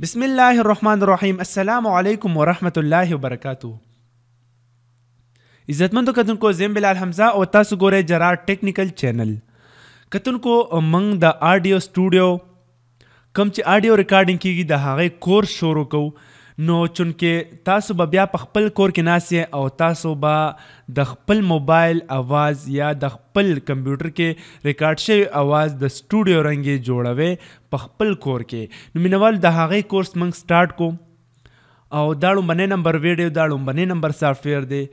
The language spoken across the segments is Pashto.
بسم الله الرحمن الرحیم. السلام علیکم ورحمت الله وبرکاتو. عزتمندو کتونکو، زم بلال حمزه او تاسو ګورئ جرار ټیکنیکل چینل. کتونکو، موږ د آډیو سټوډیو کوم چې آډیو ریکارډینګ کیږي د هغې کورس شروع کوو. نو چونکې تاسو به بیا په خپل کور کې ناست یې او تاسو به د خپل موبایل اواز یا د خپل کمپیوټر کې ریکارډ شوی اواز د سټوډیو رنګې جوړوئ په خپل کور کې. نو مینوال د هغې کورس موږ سټارټ کو او دا لومبنی نمبر ویډیو دا لومبنی نمبر سافټویر دی.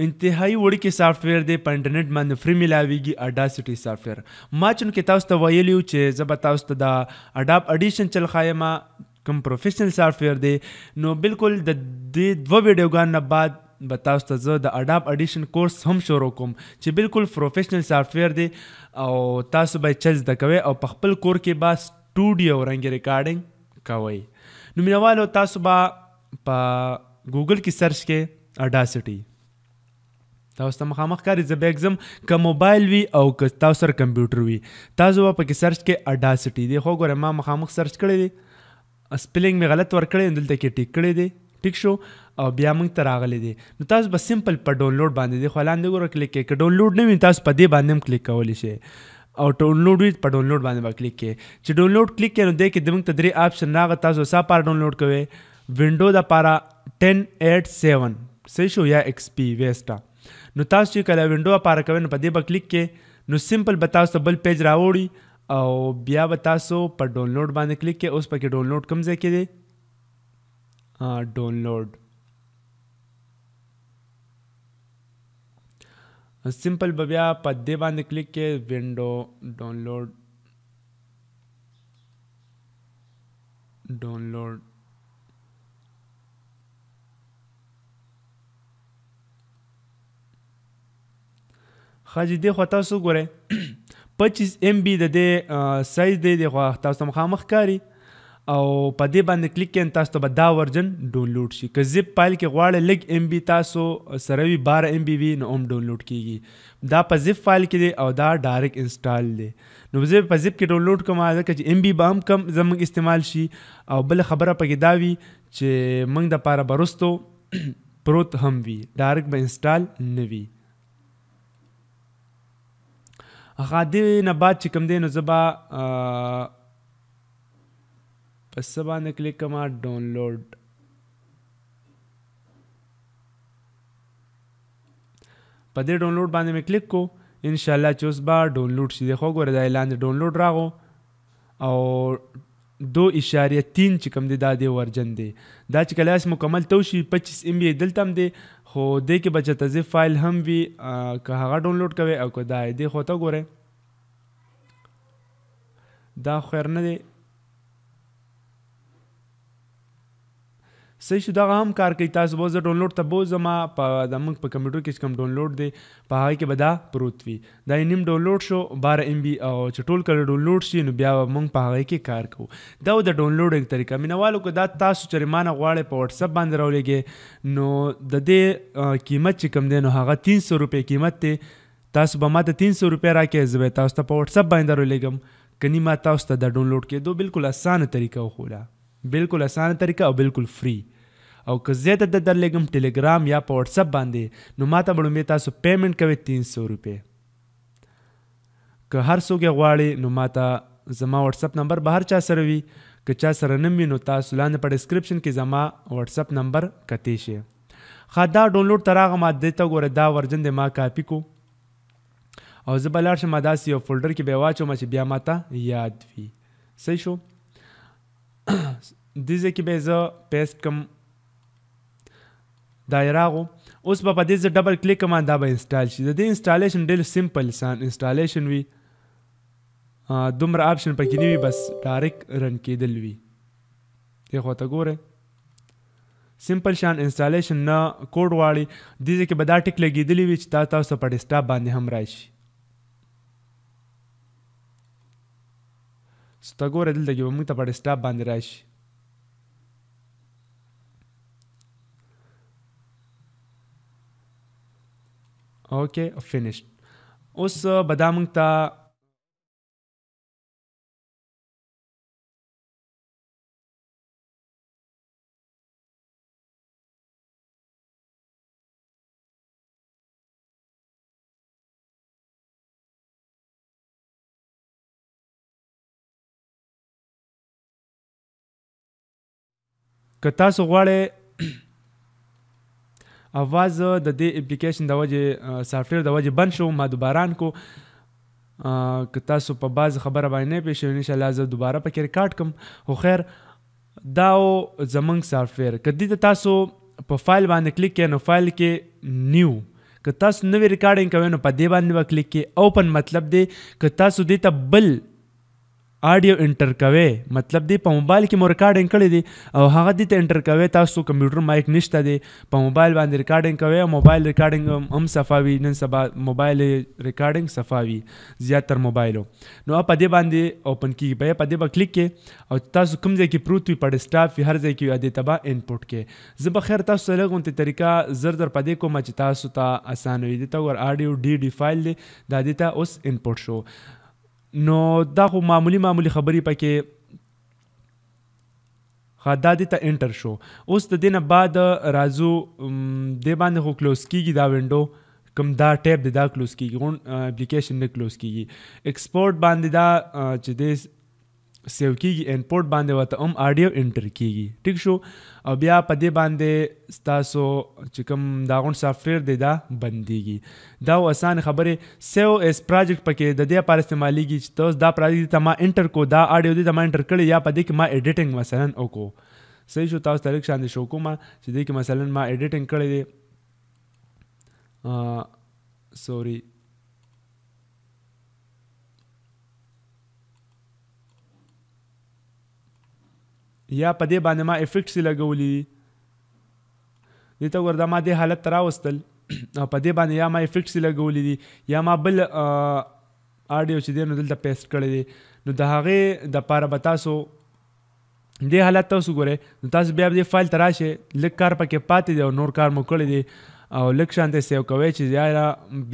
انتهایی وړوکی سافټویر دی، په انټرنیټ باندې فری میلاویږي. اډاسټي سافټویر ما چونکې تاسو ته ویلی و چې زه به تاسو ته د اډاب اډیشن چل ښایم، کوم پروفیشنل سافټویر دی. نو بالکل د دې 2 ویډیوګانو نه بعد به تاسو ته زه د اډاب اډیشن کورس هم شروع کوم چې بالکل پروفیشنل سافټویر دی او تاسو به چل زده کوئ او په خپل کور کې به سټوډیو رنګ ریکارډینګ کوئ. نو مینوالو، تاسو به په ګوګل کې سرچ کې اډاسټي، تاسو ته مخامخ کاري. زه بیا اګزم که موبایل وي او که تاسو سره کمپیوټر وي، تاسو به پکې سرچ کې اډاسټي دی. خو ګوره ما مخامخ سرچ کړی دی، سپیلنګ مې غلط ورکړی، دلته کې ټیک کړی دی، ټیک شو او بیا موږ ته راغلی دی. نو تاسو به سمپل په ډاونلوډ باندې دی خو لاندې ګوره کلیک کړئ. که ډاونلوډ نه وي تاسو په دې باندې هم کلیک کولی شئ او ډاونلوډ وي په ډاونلوډ باندې به کلیک کړئ. چې ډاونلوډ کلیک کړئ نو دې کې موږ ته 3 آپشن راغی. تاسو څه پاره ډاونلوډ کوئ؟ وینډو دپاره 10.8.7 صحیح شو یا ایکس پی ویسټا. نو تاسو چې کله وینډو لپاره کوئ نو په دې به کلیک کړئ. نو سمپل به تاسو ته بل پیج راوړي او بیا به تاسو په ډاونلوډ باندې کلیک کړئ. اوس پکې ډاونلوډ کوم ځای کې دی؟ ډاونلوډ. سمپل به بیا په دې باندې کلیک کړئ، وینډو ډاونلوډ ډاونلوډ. ښه جي دې خوا تاسو ګورئ 25 MB د دې سایز دی. دې خوا تاسو ته مخامخ کاري او په دې باندې کلیک کړئ تاسو ته به دا ورجن ډاونلوډ شي. که زیپ فایل کې غواړئ لږ MB تاسو سره وي 12 MB وي نو هم ډاونلوډ کیږي. دا په زیپ فایل کې دی او دا ډایرکټ انسټال دی. نو زه په زیپ کې ډاونلوډ کوم ځکه چې MB به هم کم زموږ استعمال شي. او بل خبره پکې دا وي چې موږ دپاره به وروستو پروت هم وي، ډایرکټ به انسټال نه وي. هغه دې نه بعد چې کوم دی نو زه به په څه باندې کلیک کوم؟ ډاونلوډ. په دې ډاونلوډ باندې مې کلیک کو، انشاءالله چې اوس به ډاونلوډ شي. خو ګوره دا لاندې ډاونلوډ راغو او 2.3 چې کوم دی دا دی ورجن دی. دا چې کله اس مکمل تو شي 25 MB دلته هم دی، خو دې کې به چېرته زیپ فایل هم وي که هغه ډاونلوډ کوئ او که دا یې دې خو ته ګورئ دا خیر نه دی. صحیح شو، دغه هم کار کوي. تاسو به زه ډاونلوډ ته بوځم په زموږ په کمپیوټر کې چې کوم ډاونلوډ دی په هغې کې به دا پروت وي. دا یې نیم ډاونلوډ شو 12 MB او چې ټول کله ډاونلوډ شي نو بیا به موږ په هغې کې کار کوو. دا و د ډاونلوډینګ طریقه. مینوالو که دا تاسو چې ما نه غواړئ په وټساپ باندې راولېږئ نو د دې قیمت چې کوم دی نو هغه 300 روپۍ قیمت دی. تاسو به ما ته 300 روپۍ راکړئ، زه به یې تاسو ته په وټساپ باندې راولېږم. که نیمه تاسو ته د ډاونلوډ کېدو بالکل اسانه طریقه وښوده، بالکل اسانه طریقه او بالکل فری. او که زیاته د درلېږم ټلیګرام یا په وټساپ باندې نو ما ته به لومبې تاسو پیمنټ کوئ 300 روپۍ. که هر څوک یې غواړي نو ما ته زما وټساپ نمبر به هر چا سره وي، که چا سره نه وي نو تاسو لاندې په ډسکرپشن کې زما وټساپ نمبر کتی شي. ښه دا ډاونلوډ ته راغم، دې ته ګوره دا ورجن دی ما کاپي کو او زه به لاړ شم داسې یو فولډر کې به یې واچوم چې بیا ما ته یاد وي. صحیح شو. دې ځای کې به یې زه پیسټ کړم، دا یې راغو. اوس به په دې زه ډبل کلیک کوم، دا به انسټال شي. د دې انسټالیشن ډېر سمپل انسټالیشن وي، دومره آپشن پکې نه وي، بس ډایرکټ رن کېدل وي. دې خوا ته ګورئ سمپل شان انسټالیشن نه کوډ غواړي. دې ځای کې به دا ټیک لګېدلی وي چې دا تاسو ته په ډیسکټاپ باندې هم راشي. ته ګوره دلته کې به موږ ته په ډیسکټاپ باندې راشي. اوکې فینیشډ. اوس به دا موږ ته که تاسو غواړئ اواز د دې اپلیکیشن د وجې سافټویر د وجې بند شو، ما دوباره ان کو. که تاسو په بعض خبره باندې نه پوه شئ انشاءالله زه دوباره پکې ریکارډ کړم. خو خیر دا زمونږ سافټویر. که دې ته تاسو په فایل باندې کلیک کړئ نو فایل کې نیو، که تاسو نوې ریکارډینګ کوئ نو په دې باندې به کلیک کړئ. اوپن مطلب دی که تاسو دې ته بل آډیو انټر کوئ، مطلب دی په موبایل کې مو ریکارډینګ کړی دی او هغه دې ته انټر کوئ. تاسو کمپیوټر مایک نشته دی، په موبایل باندې ریکارډینګ کوئ. موبایل ریکارډینګ هم صفا وي، نن سبا موبایل ریکارډینګ صفا وي زیاتر موبایلو. نو په دې باندې اوپن کیږي، په دې به کلیک کړئ او تاسو کوم ځای کې پروت وي په ډیسکټاپ وي هر ځای کې دې ته به انپوټ کړئ. زه به خیر تاسو ته لږ غوندې طریقه زر په دې کومه چې تاسو ته اسانه وي. دې ته ور آډیو ډي فایل دی، دا دې ته اوس انپوټ شو. نو دا خو معمولی خبرې پکې دا دې ته انټر شو. اوس د دې نه بعد راځو دې باندې خو کلوز کیږي دا وینډو، کوم دا ټیب دی دا کلوز کیږي، اپلیکیشن نه کلوز کیږي. ایکسپورټ باندې دا چې دې سیو کیږي، انپورټ باندې ورته هم آډیو انټر کیږي. ټیک شو. او بیا په دې باندې ستاسو چې کوم دا غون سافټویر دی دا بندیږي. دا آسان خبره. سیو اس پروجیکټ پکې د دې لپاره استعمالیږي چې تاسو دا پروجیکټ ته ما انټر کو، دا آډیو دې ته ما انټر کړی یا په دې کې ما ایډیټینګ مثلا وکړو. صحیح شو. تاسو طریق شان دي شو کومه چې دې کې مثلا ما ایډیټینګ کړی دی. سوري یا په دې باندې ما افیکټس لګولي دي، دې ته وردا ما دې حالت ته راوستل او په دې باندې یا ما افیکټس لګولي دي یا ما بل آډیو چې دی نو دلته پیسټ کړی دی. نو د هغې دپاره به تاسو دې حالت تاسو ګورئ نو تاسو بیا دې فایل ته راشئ، لږ کار پکې پاتې دی او نور کار مو کړی دی او لږ شانته سیو کوئ چې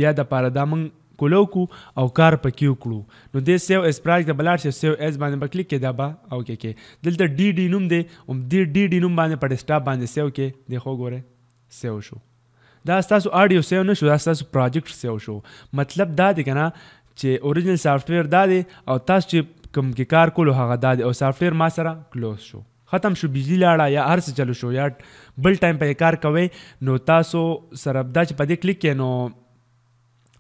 بیا دپاره دا موږ کولو کو او کار پکې وکړو. نو دې سیو اس پروجیکټ ته به لاړ شئ، سیو اس باندې به کلیک کړئ، دا به اوکې کې دلته ډي نوم دی، دې ډي نوم باندې په ډیسکټاپ باندې سیو کې دی. خو ګورئ سیو شو. دا ستاسو آډیو سیو نه شو، دا ستاسو پروجیکټ سیو شو. مطلب دا دی که نه چې اوریجنل سافټویر دا دی او تاسو چې کوم کې کار کولو هغه دا دی او سافټویر ما سره کلوز شو، ختم شو، بجلی لاړه یا هر څه چلو شو یا بل ټایم په کار کوئ نو تاسو سره دا چې په دې کلیک کې نو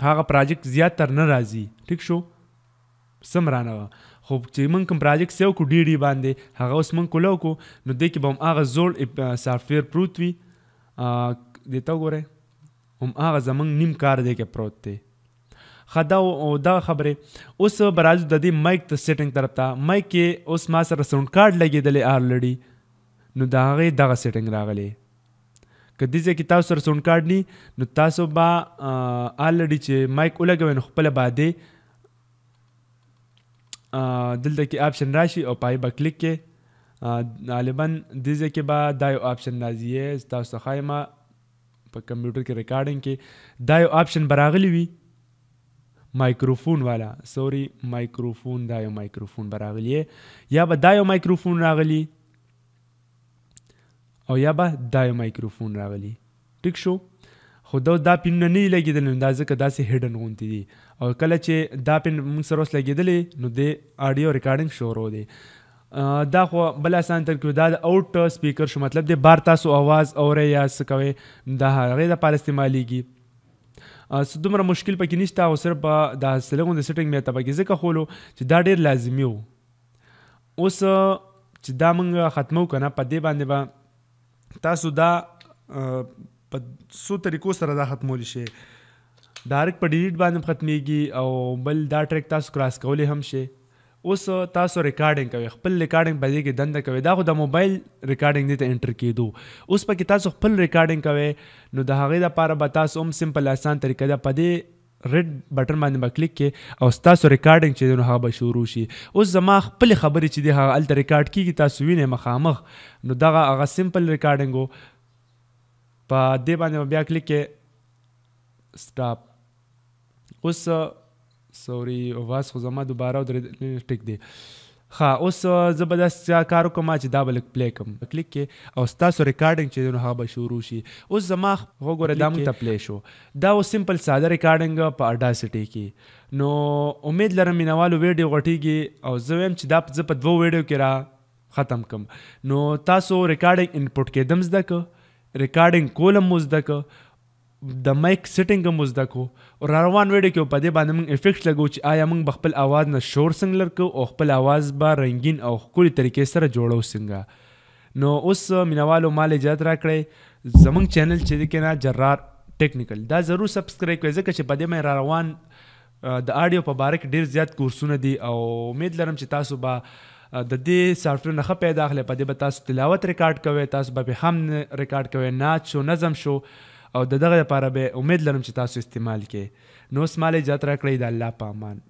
هغه پروجیکټ زیاتر نه راځي. ټیک شو. سم رانه وه. خو چې موږ کوم پروجیکټ سیو کو ډي باندې هغه اوس موږ کولو کو نو دې کې به هم هغه زوړ سافټویر پروت وي. دې ته وګورئ هم هغه زموږ نیم کار دی کې پروت دی. دا خبرې. اوس به راځو د دې مایک ته سیټینګ طرف ته. مایک کې اوس ما سره ساوند کارډ لګېدلی آلریډي، نو د هغې دغه سیټینګ راغلی. که دې ځای کې تاسو سره ساوند کارډ نی نو تاسو به آلریډي چې مایک ولګوئ نو خپله به دې دلته کې آپشن راشي او پای به کلیک کې غالبا دې ځای کې به دا یو آپشن راځي. تاسو ته ښایم په کمپیوټر کې ریکارډینګ کې دا یو آپشن به راغلی وي مایکروفون والا. سوري مایکروفون، دا یو مایکروفون به راغلی یا به دا یو مایکروفون راغلی او یا به دا یو مایکروفون راغلی. ټیک شو. خو دا پینونه نه لګېدلی نو دا ځکه داسې هیډن غوندې دي او کله چې دا پین موږ سره اوس لګېدلی نو د آډیو ریکارډینګ شروع دی. دا خو بل اسان طریقه دا د اوټ سپیکر شو، مطلب د بار تاسو आवाज اورئ یا څه کوئ دا هغې دپاره استعمالیږي. دومره مشکل پکې نشته او صرف دا سلګون د سیټینګ مې ته پکې ځکه خولو چې دا ډېر لازمي و. اوس چې دا موږ ختمو که نه په دې باندې به تاسو دا په څو طریقو سره دا ختمولی شئ. ډایرکټ په ډیلیټ باندې ختمیږي او بل دا ټریک تاسو کراس کولی هم شئ. اوس تاسو ریکارډینګ کوئ، خپل ریکارډینګ په دې کې دنده کوئ. دا خو د موبایل ریکارډینګ دې ته انټر کېدو. اوس پکې تاسو خپل ریکارډینګ کوئ نو د هغې دپاره به تاسو هم سمپل آسان طریقه ده، په دې ریډ بټن باندې به کلیک کې او ستاسو ریکارډینګ چې دی نو هغه به شروع شي. اوس زما خپلې خبرې چې دی هغه هلته ریکارډ کېږي، تاسو وینئ مخامخ. نو دغه هغه سمپل ریکارډینګ و. په دې باندې به بیا کلیک کې سټاپ. اوس سوري आवाज خو زما دوباره ټیک دی. ښه اوس زه به داسې کار وکړم چې دا به لږ پلی کړم. کلیک کې او ستاسو ریکارډینګ چې دی نو هغه به شروع شي. اوس زما وګوره دا موږ ته پلی شو. دا اوس سمپل ساده ریکارډینګ په اډاسټي کې. نو امید لرم مینوالو ویډیو غټیږي او زه وایم چې دا زه په 2 ویډیو کې را ختم کم. نو تاسو ریکارډینګ انپوټ کېدم زده که، ریکارډینګ کولم مو زده که، د مایک سیټینګ هم مو زده کو. او را روان ویډیو کې په دې باندې موږ افیکټس لګو چې آیا موږ به خپل اواز نه شور څنګه لرکو او خپل اواز به رنګین او ښکلي طریقې سره جوړو څنګه. نو اوس مینوالو مال اجازت راکړئ زموږ چینل چې دی که نه جرار ټیکنیکل دا ضرور سبسکرایب کړئ ځکه چې په دې باندې را روان د آډیو په باره کې ډېر زیات کورسونه دي او امید لرم چې تاسو به د دې سافټویر نه ښه پیدا اخلئ. په دې به تاسو تلاوت ریکارډ کوئ، تاسو به هم ریکارډ کوئ، نعت شو، نظم شو او د دغه لپاره به امید لرم چې تاسو استعمال کړئ. نو اوس مال اجازت راکړئ د الله په امان.